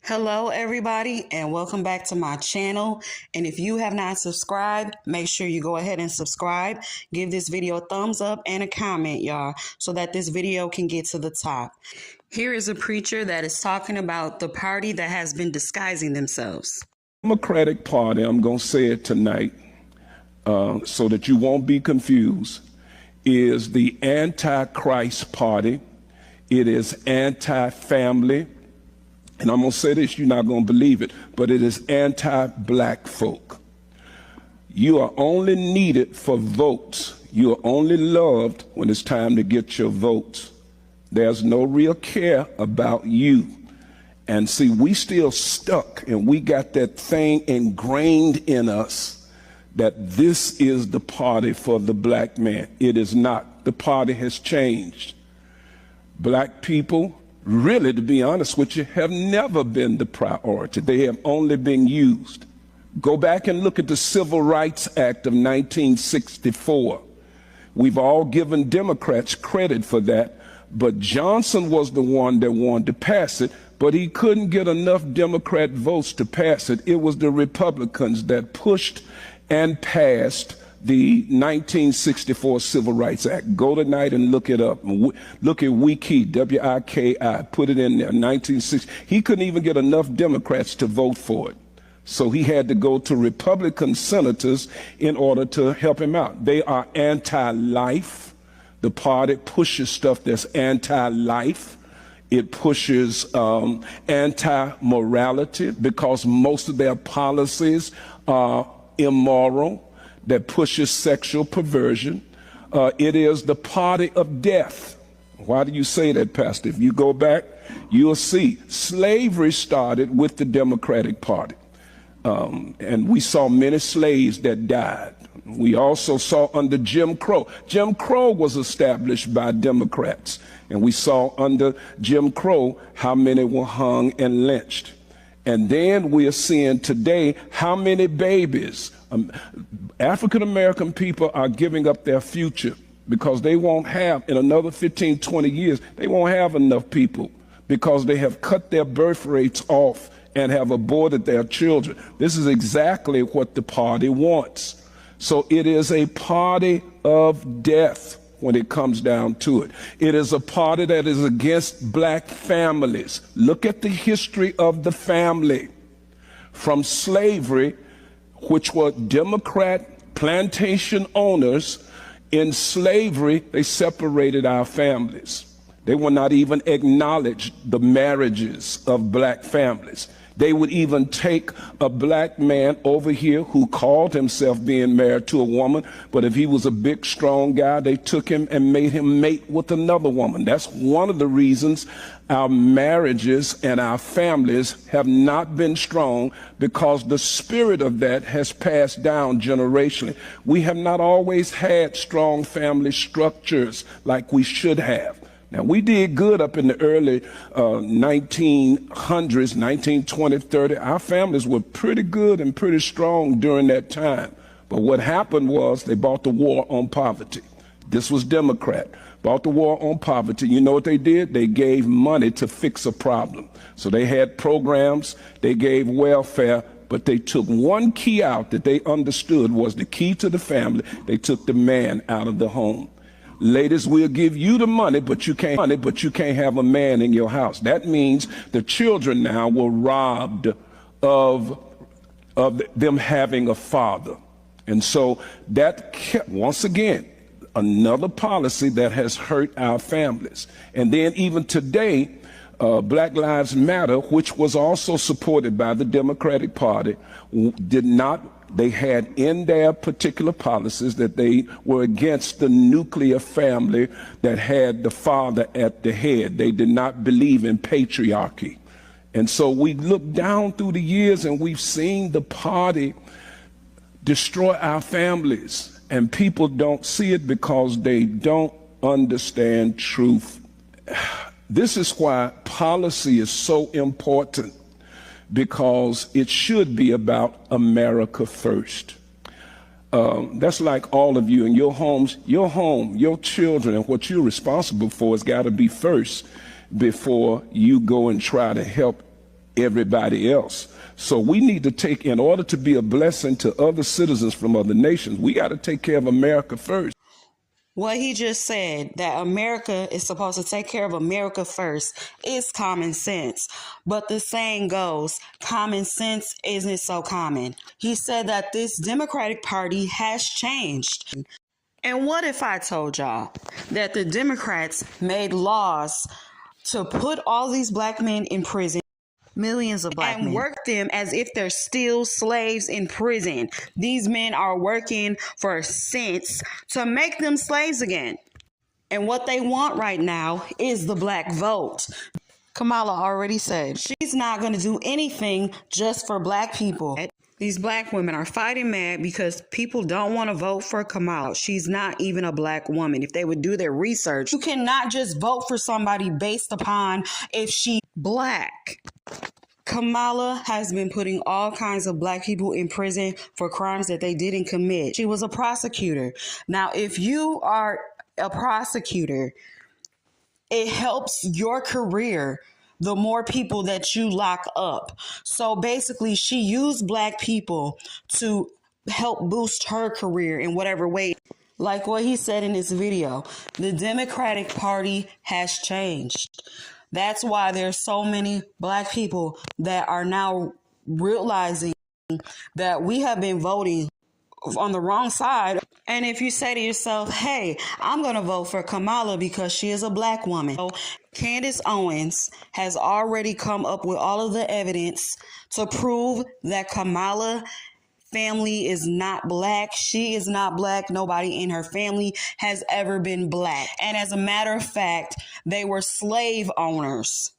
Hello, everybody, and welcome back to my channel. And if you have not subscribed, make sure you go ahead and subscribe. Give this video a thumbs up and a comment, y'all, so that this video can get to the top. Here is a preacher that is talking about the party that has been disguising themselves. Democratic Party, I'm going to say it tonight so that you won't be confused, is the Antichrist Party. It is anti-family. And I'm going to say this, you're not going to believe it, but it is anti-black folk. You are only needed for votes. You are only loved when it's time to get your votes. There's no real care about you. And see, we still stuck, and we got that thing ingrained in us that this is the party for the black man. It is not. The party has changed. Black people, really, to be honest with you, have never been the priority. They have only been used. Go back and look at the Civil Rights Act of 1964. We've all given Democrats credit for that, but Johnson was the one that wanted to pass it, but he couldn't get enough Democrat votes to pass it. It was the Republicans that pushed and passed the 1964 Civil Rights Act. Go tonight and look it up. Look at Wiki, W-I-K-I, put it in there, 1960. He couldn't even get enough Democrats to vote for it. So he had to go to Republican senators in order to help him out. They are anti-life. The party pushes stuff that's anti-life. It pushes anti-morality because most of their policies are immoral, that pushes sexual perversion. It is the party of death. Why do you say that, Pastor? If you go back, you'll see slavery started with the Democratic Party. And we saw many slaves that died. We also saw under Jim Crow. Jim Crow was established by Democrats. And we saw under Jim Crow how many were hung and lynched. And then we are seeing today how many babies, African-American people are giving up their future because they won't have, in another 15, 20 years, they won't have enough people because they have cut their birth rates off and have aborted their children. This is exactly what the party wants. So it is a party of death when it comes down to it. It is a party that is against black families. Look at the history of the family. From slavery, which were Democrat plantation owners, in slavery, they separated our families. They would not even acknowledge the marriages of black families. They would even take a black man over here who called himself being married to a woman, but if he was a big, strong guy, they took him and made him mate with another woman. That's one of the reasons our marriages and our families have not been strong, because the spirit of that has passed down generationally. We have not always had strong family structures like we should have. Now, we did good up in the early 1900s, 1920, 30. Our families were pretty good and pretty strong during that time. But what happened was they bought the war on poverty. This was Democrat. Bought the war on poverty. You know what they did? They gave money to fix a problem. So they had programs, they gave welfare, but they took one key out that they understood was the key to the family. They took the man out of the home. Ladies, we'll give you the money, but you can't have a man in your house. That means the children now were robbed of them having a father. And so that kept, once again, another policy that has hurt our families. And then even today, Black Lives Matter, which was also supported by the Democratic Party, they had in their particular policies that they were against the nuclear family that had the father at the head. They did not believe in patriarchy. And so we look down through the years and we've seen the party destroy our families, and people don't see it because they don't understand truth. This is why policy is so important, because it should be about America first. That's like all of you in your homes, your home, your children, and what you're responsible for has got to be first before you go and try to help everybody else. So we need to take, in order to be a blessing to other citizens from other nations, we got to take care of America first. What he just said, that America is supposed to take care of America first, is common sense. But the saying goes, common sense isn't so common. He said that this Democratic Party has changed. And what if I told y'all that the Democrats made laws to put all these black men in prison, millions of black men, and work them as if they're still slaves in prison? These men are working for cents to make them slaves again. And what they want right now is the black vote. Kamala already said she's not going to do anything just for black people. These black women are fighting mad because people don't want to vote for Kamala. She's not even a black woman. If they would do their research, you cannot just vote for somebody based upon if she's black. Kamala has been putting all kinds of black people in prison for crimes that they didn't commit. She was a prosecutor. Now, if you are a prosecutor, it helps your career the more people that you lock up. So basically, she used black people to help boost her career in whatever way. Like what he said in this video, the Democratic Party has changed. That's why there's so many black people that are now realizing that we have been voting on the wrong side. And if you say to yourself, hey, I'm going to vote for Kamala because she is a black woman. So Candace Owens has already come up with all of the evidence to prove that Kamala family is not black. She is not black. Nobody in her family has ever been black. And as a matter of fact, they were slave owners.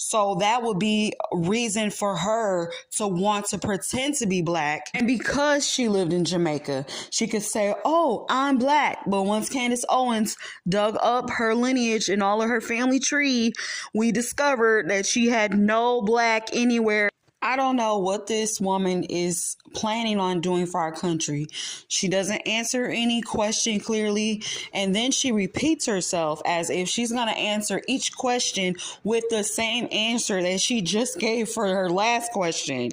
So that would be a reason for her to want to pretend to be black. And because she lived in Jamaica, she could say, oh, I'm black. But once Candace Owens dug up her lineage and all of her family tree, we discovered that she had no black anywhere. I don't know what this woman is planning on doing for our country. She doesn't answer any question clearly, and then she repeats herself as if she's going to answer each question with the same answer that she just gave for her last question.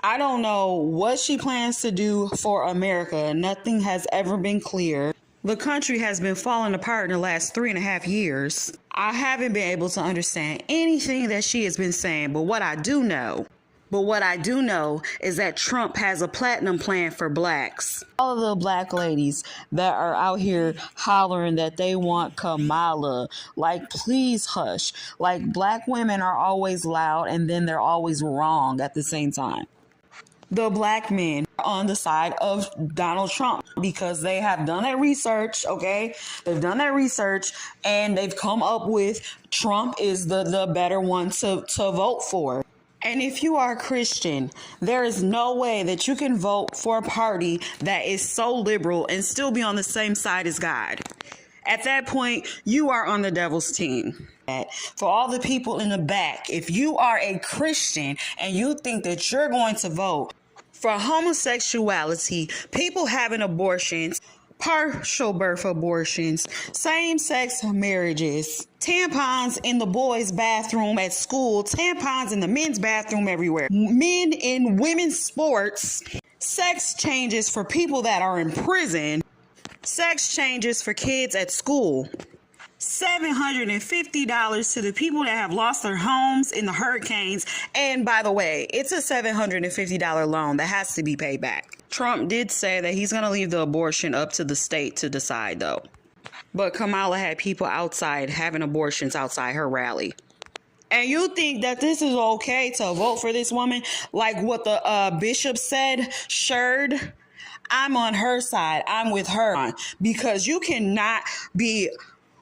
I don't know what she plans to do for America. Nothing has ever been clear. The country has been falling apart in the last 3.5 years. I haven't been able to understand anything that she has been saying, but what I do know is that Trump has a platinum plan for blacks. All of the black ladies that are out here hollering that they want Kamala, like, please hush. Like, black women are always loud and then they're always wrong at the same time. The black men are on the side of Donald Trump because they have done their research, okay? They've done their research and they've come up with Trump is the better one to vote for. And if you are a Christian, there is no way that you can vote for a party that is so liberal and still be on the same side as God. At that point, you are on the devil's team. For all the people in the back, if you are a Christian and you think that you're going to vote for homosexuality, people having abortions, partial birth abortions, same-sex marriages, tampons in the boys' bathroom at school, tampons in the men's bathroom everywhere, men in women's sports, sex changes for people that are in prison, sex changes for kids at school, $750 to the people that have lost their homes in the hurricanes. And by the way, it's a $750 loan that has to be paid back. Trump did say that he's going to leave the abortion up to the state to decide, though. But Kamala had people outside having abortions outside her rally. And you think that this is okay to vote for this woman? Like what the bishop said, Sherd? I'm on her side. I'm with her. Because you cannot be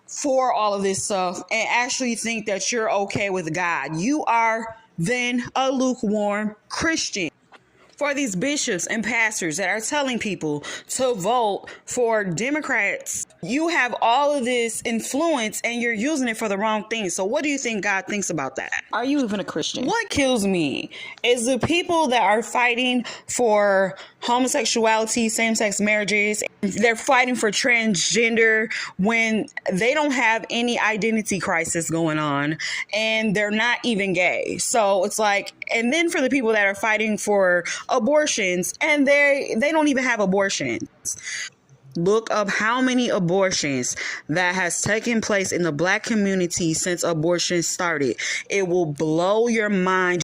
for all of this stuff and actually think that you're okay with God. You are then a lukewarm Christian. For these bishops and pastors that are telling people to vote for Democrats, you have all of this influence and you're using it for the wrong thing. So what do you think God thinks about that? Are you even a Christian? What kills me is the people that are fighting for homosexuality, same-sex marriages. They're fighting for transgender when they don't have any identity crisis going on, and they're not even gay. So it's like, and then for the people that are fighting for abortions, and they don't even have abortions. Look up how many abortions that has taken place in the Black community since abortion started. It will blow your mind.